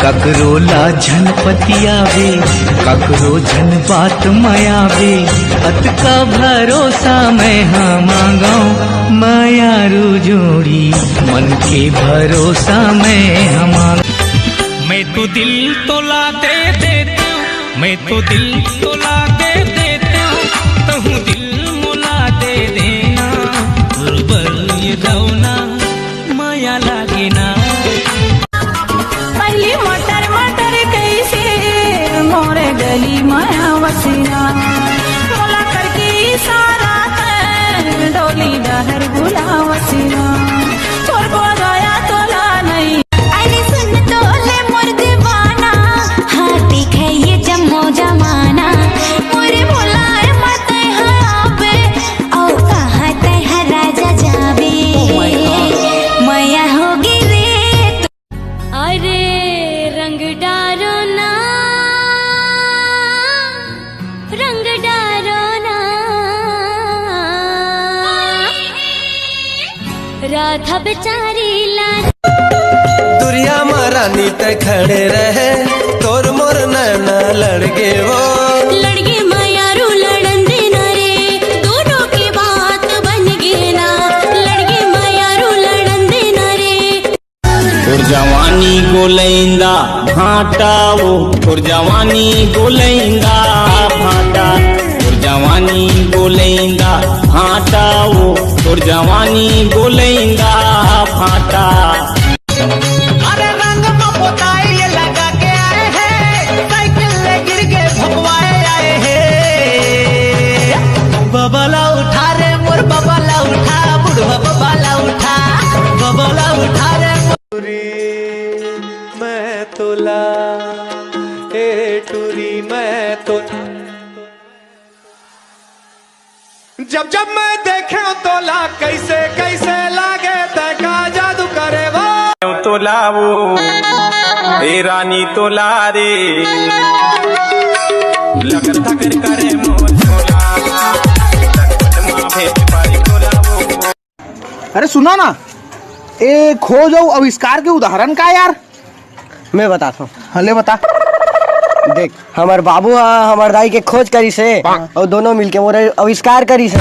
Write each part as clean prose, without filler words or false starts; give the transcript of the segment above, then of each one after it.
ककरो लाझन पतियावे, ककरो झन बात मयावे, अत का भरोसा मैं हाँ मांगाऊं, मायारू जोड़ी मन के भरोसा मैं हाँ मांगाऊं। मैं तो दिल तोला दे देता हूँ, मैं तो दिल तोला दे देता हूँ, कहूँ दिल मुला दे देना, गुरबल ये दौना माया लागे ना। पहली मटर मटर कैसे मोरे गली माया वसीना, बोला करके इशारा कर डोली डहर बुला वसीना, छोड़ को गया तोला नहीं। अरे सुन तोले मोर दीवाना, हाथी खाइए जमो जमाना, मोरे बुलाए मत हावे औ कहाँ तय राजा जावे, माया होगी रे। अरे रंग डारो ना, रंग डारो ना, राधा बेचारी ला। दुरिया महारानी ते खड़े रहे, तोर मोर नैना लड़गे वो लड़गे मायारू लड़न देना रे, दोनों की बात बन गई ना, लड़गे मायारू लड़न देना रे। और जवानी गोलैंदा भाटा वो, और जवानी गोलैंदा भाटा, और जवानी गोलैंदा भाटा वो, और जवानी गोलैंदा भाटा। अरे रंग में पोताई ये लगा के आए हैं, साइकिल ले गिर के भगवाए आए हैं। बबला उठा रे मोर बबला उठा, बुढ़वा बबला उठा, बबला उठा रे टूरी मैं तोला, ए टूरी मैं तो। जब जब मैं देखे तोला कैसे कैसे लागे, तैका जादू करे वो तोला वो ए रानी तोला रे, लगन थकर करे मोर तोला, तोला वो। अरे सुना ना, ए खोज और आविष्कार के उदाहरण का यार? मैं बताता हूँ। हाँ ले बता। देख हमार बाबू हमार दाई के खोज करी से और दोनों मिलके मोरे आविष्कार करी से।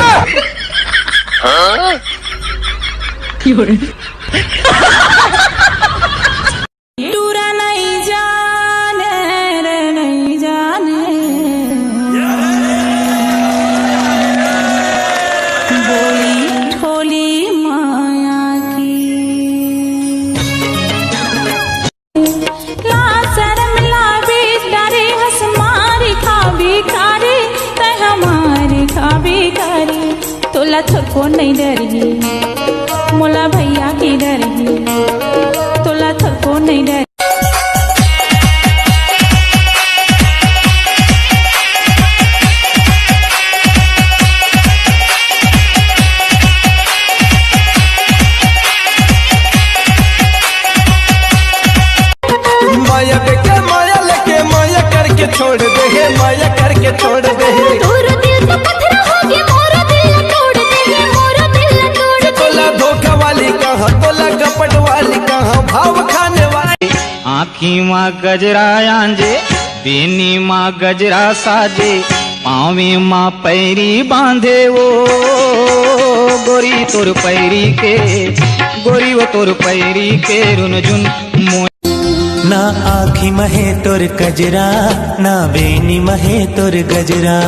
टूरा नहीं जाने रे नहीं जाने, बोली ठोली माया की, ला शर्म ला बीच डारे हंस मारी खा भिखारी, तै हमारी खा भिखारी, तोला छोटको नहीं डरी, मोला भैया की डरी, तोला छोटको नहीं डरी। माया के माया लेके माया करके छोड़ दे, माया करके छोड़ दे। तोरा दिल का पत्थर हो गया, मोरा दिल तोड़ दे, मोरा दिल तोड़ दे। तोला धोखा वाली कहाँ, तोला कपट वाली कहाँ, भाव खाने वाली। आँखी माँ गजरा आंजे, बेनी माँ गजरा साजे, पाँवे माँ पैरी बांधे वो, गोरी तोर पैरी के, गोरी वो तोर पैरी के रुन जुन मोय। ना आँखी महे तोर गजरा, ना बेनी महे तोर गजरा,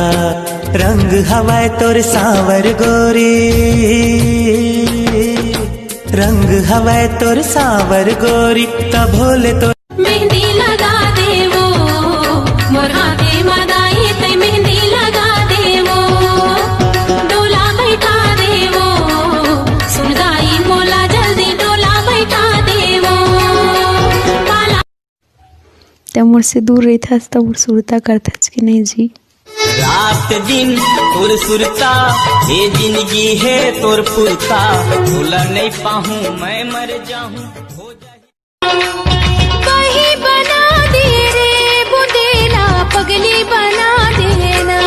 रंग हवाए तोर सांवर गोरी, रंग हवाए तोर सांवर गोरी, तब भोले तो मेहंदी लगा दे वो, मोर हाथे मदाई ते मेहंदी लगा दे वो, डोला बैठा दे वो, सुनगाई मोला जल्दी डोला बैठा दे वो। त्यामुळे से दूर रहतास तब सुरता करताच की नहीं जी। रात दिन तोर सुरता, ये जिंदगी है तोर पुरता, भूला नहीं पाहूँ मैं मर जाऊँ हो कहीं बना दे रे बुंदेला, पगली बना देना,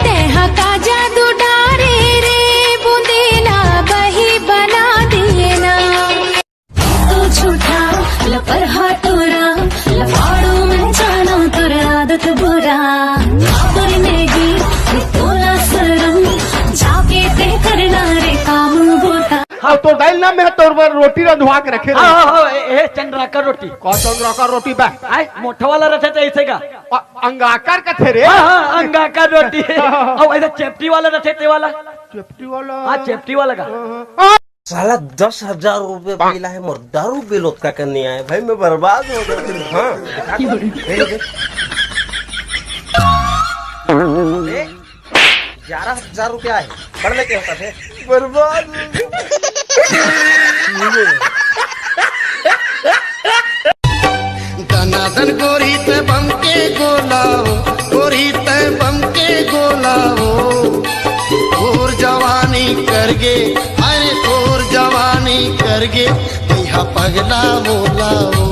तेहा का जादू डारे रे बुंदेला, बही बना देना। तो झूठा पर हाटोरा लफाड़ो में जाना तोर आदत बुरा आपर नेगी तोला सरम जाके ते करना रे काम बोटा। हाँ तो दाइल ना मैं तोर पर रोटी रंधवा के रखे। ए चंद्राकर रोटी। कौन चंद्राकर रोटी बा? आय मोटा वाला रखे थे ऐसे का अंगाकार का थे रे। हाँ अंगाकार रोटी। और ऐसा चेप्टी वाला रखे थे वाला। चेप्टी वाला? हाँ चेप्टी वाला का। साला 10,000 रुपए पीला है मोर दारू बेलोत का करने आए भाई मैं बर्बाद हो गया। हाँ 11,000 रुपया है पढ़ लेते होता थे बर्बाद दनादन गोरी ते बम के गोलाओ गोरी ते बम के गोलाओ और जवानी करगे अरे और जवानी करगे यहाँ पगला बोलाओ।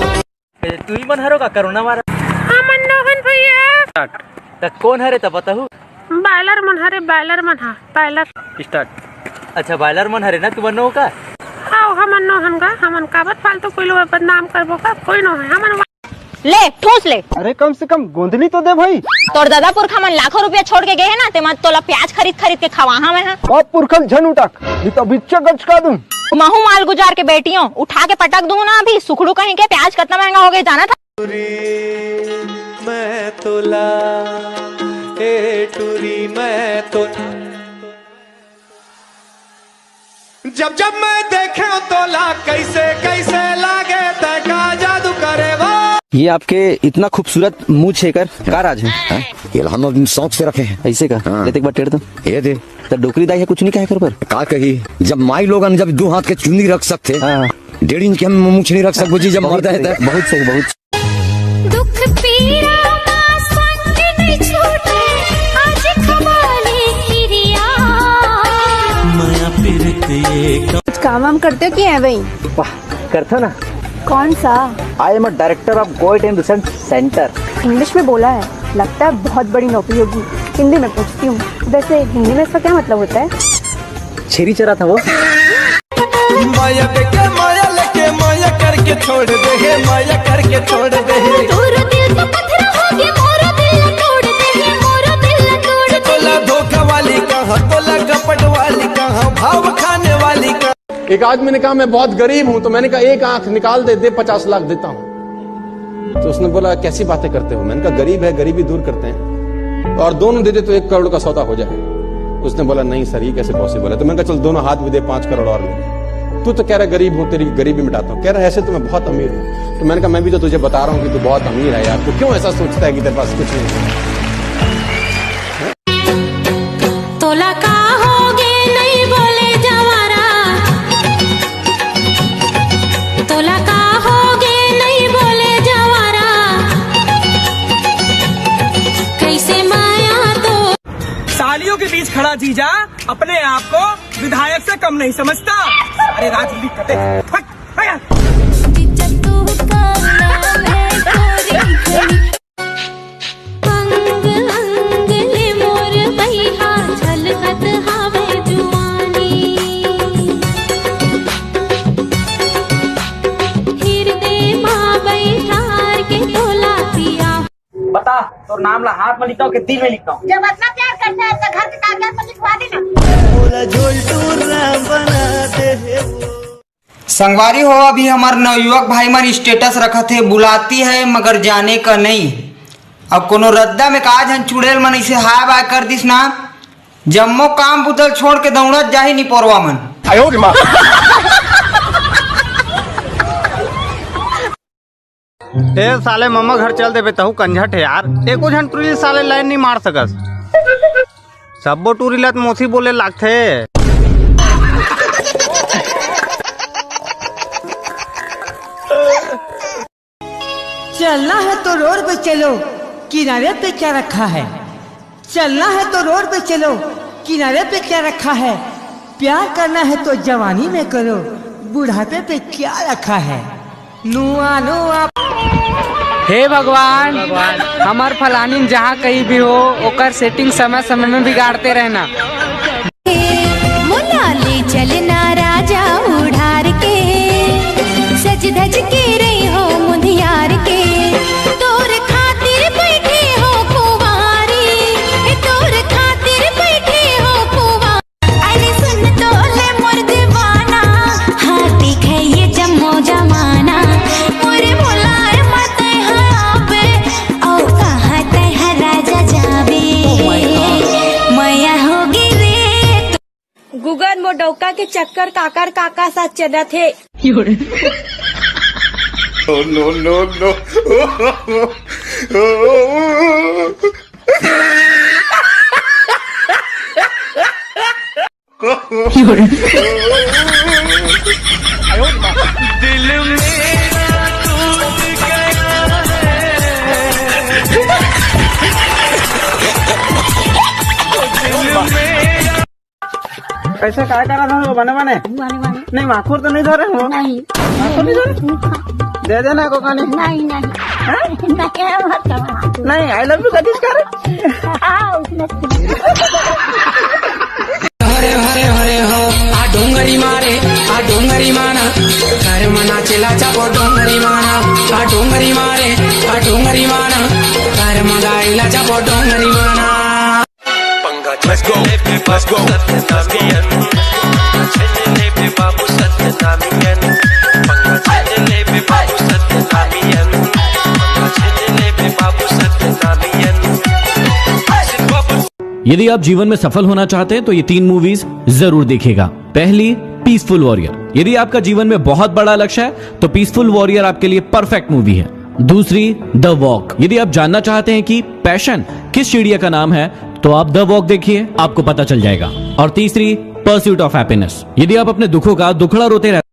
तू ही मन हरो का करुणा मारा। हाँ मनोहन भैया। कौन हरे तब बताऊ? बायलर मन हरे बायलर मन हा बायलर स्टार्ट। अच्छा बायलर मन हरे ना तू बनो का? हाँ हमन नोहन का हमन काबत फालतू कोई लोग बदनाम करबो का कोई नो है हमन ले ठोस ले। अरे कम से कम गोंदली तो दे भाई। तोर दादा पुरखा मन लाखों रुपया छोड़ के गए है ना ते मत तोला प्याज खरीद खरीद के खवाहा में है। और पुरखन झन उठक नहीं तो बिच्चा गचका दूं। महू माल गुजार के बेटियों उठा के पटक दूं ना अभी सुखड़ू कहीं के प्याज कितना महंगा हो गया जाना था। मैं तोला ए टूरी मैं तो जब जब मैं देखे तोला कैसे कैसे लागे तका जादू करे वो। ये आपके इतना खूबसूरत मुँह छेकर का राज है? ये हम शौक से रखे हैं ऐसे का। हाँ। एक बार टेढ़ दो ये दे तो डोकरी दाई है कुछ नहीं कहे कर पर का कही जब माई लोग जब 2 हाथ के चुन्नी रख सकते 1.5 इंच के हम मुछ नहीं रख सकते जी जब मरता है बहुत सही बहुत। दुख पीड़ा का संग नहीं छूटे आज खवाले हिरिया माया फिरते कुछ काम वाम करते हो कि है भाई? वाह करता ना। कौन सा? I am a director of goit and research centre. English में बोला है लगता है बहुत बड़ी नौकरी होगी। हिंदी में पूछती हूँ वैसे हिंदी में इसका क्या मतलब होता है? छेरी चरा था वो। माया देके माया लेके माया करके छोड़ दे माया करके छोड़ दे तोरा दिल का पत्थर हो गया मोरा दिल तोड़ दे मोरा दिल तोड़ दे। तोला धोखा वाली कहाँ तोला कपट वाली कहाँ भाव खाने वाली कहाँ। एक आदमी ने कहा मैं बहुत गरीब हूँ तो मैंने कहा एक आंख निकाल दे 50 लाख देता हूँ। तो उसने बोला कैसी बातें करते हो? मैंने कहा गरीब है गरीबी दूर करते हैं और दोनों दे दे तो 1 करोड़ का सौदा हो जाए। उसने बोला नहीं सर ये कैसे पॉसिबल है? तो मैंने कहा चल दोनों हाथ भी दे 5 करोड़ और ले। तू तो कह रहा गरीब हूँ तेरी गरीबी मिटाता हूँ। कह रहा ऐसे तो मैं बहुत अमीर हूँ। तो मैंने कहा मैं भी तो तुझे बता रहा हूँ कि तू बहुत अमीर है यार तू क्यों ऐसा सोचता है कि तेरे पास कुछ नहीं। तोला का होगे नहीं बोले जवारा तोला का होगे नहीं बोले जवारा कैसे माया तो। सालियों के बीच खड़ा जीजा अपने आप को विधायक से कम नहीं समझता। अरे राजनीति करते बता तो नाम ला हाथ में लिखता हूँ कि दिल में लिखता हूँ। जब इतना प्यार करता है तो घर के कागज पर लिखवा देना। संगवारी हो अभी हमार नवयुवक भाई मार स्टेटस रखा थे बुलाती है मगर जाने का नहीं। अब कोनो रद्दा में काज हन चुड़ैल मन इसे हाय बाय कर दिस ना जम्मो काम बुतल छोड़ के दौड़त जाही नहीं पोरवा मन। ए साले मम्मा घर चल दे बेतहू कंझट है यार। एको झन टूरी साले लाइन नहीं मार सकस। सबो टूरी लत मोसी बोले लागथे। चलना है तो रोड पे चलो किनारे पे क्या रखा है। चलना है तो रोड पे चलो किनारे पे क्या रखा है। प्यार करना है तो जवानी में करो बुढ़ापे पे क्या रखा है। नुआ नुआ हे भगवान हमार फलानी जहाँ कहीं भी हो ओकर सेटिंग समय समय में बिगाड़ते रहना। मुला ले चलना राजा उड़ार के सज धज के रही हो लौका के चक्कर काकर काका साथ चला थे। नो नो नो दिल मेरा टूट गया कैसे काय करा था बने बने नहीं माखूर तो नहीं धरे हो नहीं माखूर नहीं धरे दे देना को खाने नहीं नहीं नहीं आई लव यू कदीश कर हरे हरे हरे हो आ डोंगरी मारे आ डोंगरी माना घर मना चला चापो डोंगरी माना आ डोंगरी मारे आ डोंगरी माना घर मगाइला चापो डोंगरी माना Let's go, let's go. यदि आप जीवन में सफल होना चाहते हैं तो ये 3 मूवीज जरूर देखिएगा। पहली, पीसफुल वॉरियर। यदि आपका जीवन में बहुत बड़ा लक्ष्य है तो पीसफुल वॉरियर आपके लिए परफेक्ट मूवी है। दूसरी, द वॉक। यदि आप जानना चाहते हैं कि पैशन किस चिड़िया का नाम है तो आप द वॉक देखिए, आपको पता चल जाएगा। और तीसरी, परस्यूट ऑफ हैप्पीनेस। यदि आप अपने दुखों का दुखड़ा रोते रहते